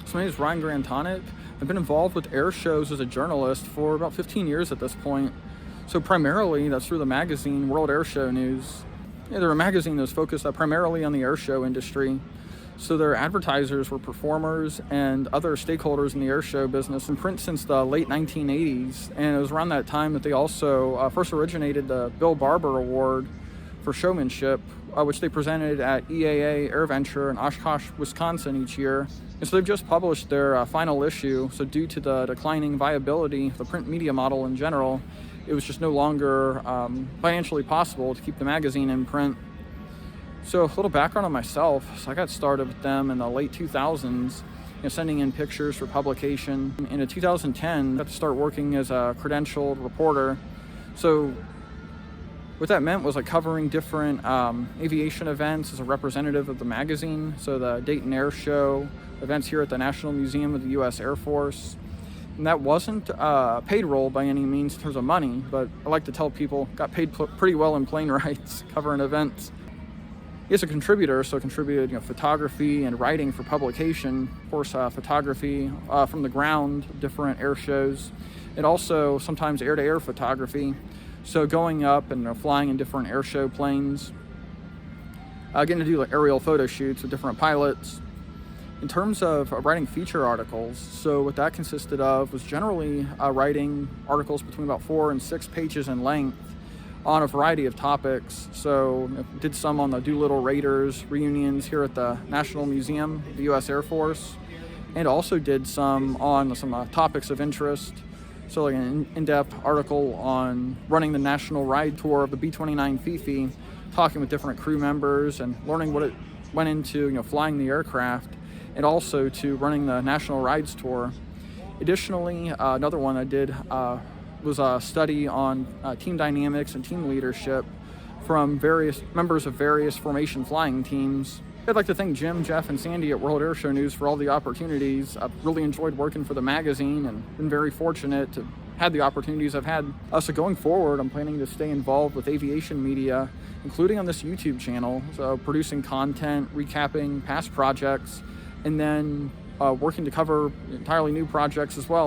So my name is Ryan Grantonic. I've been involved with air shows as a journalist for about 15 years at this point. So primarily, that's through the magazine World Airshow News. They're a magazine that was focused primarily on the air show industry. So their advertisers were performers and other stakeholders in the air show business in print since the late 1980s. And it was around that time that they also first originated the Bill Barber Award for showmanship, which they presented at EAA AirVenture in Oshkosh, Wisconsin each year. And so they've just published their final issue. So due to the declining viability of the print media model in general, it was just no longer financially possible to keep the magazine in print. So a little background on myself. So I got started with them in the late 2000s, sending in pictures for publication. In 2010, I got to start working as a credentialed reporter. So what that meant was covering different aviation events as a representative of the magazine. So the Dayton Air Show, events here at the National Museum of the U.S. Air Force. And that wasn't paid role by any means in terms of money, but I like to tell people, got paid pretty well in plane rides covering events. As a contributor, so contributed photography and writing for publication, of course photography from the ground, different air shows, and also sometimes air-to-air photography. So going up and flying in different air show planes, getting to do aerial photo shoots with different pilots. In terms of writing feature articles, so what that consisted of was generally writing articles between about 4 and 6 pages in length on a variety of topics. So did some on the Doolittle Raiders reunions here at the National Museum of the U.S. Air Force, and also did some on some topics of interest. So an in-depth article on running the national ride tour of the B-29 Fifi, talking with different crew members and learning what it went into flying the aircraft, and also to running the national rides tour. Additionally, another one I did was a study on team dynamics and team leadership from various members of various formation flying teams. I'd like to thank Jim, Jeff, and Sandy at World Airshow News for all the opportunities. I've really enjoyed working for the magazine and been very fortunate to have the opportunities I've had. So going forward, I'm planning to stay involved with aviation media, including on this YouTube channel, so producing content, recapping past projects, and then working to cover entirely new projects as well.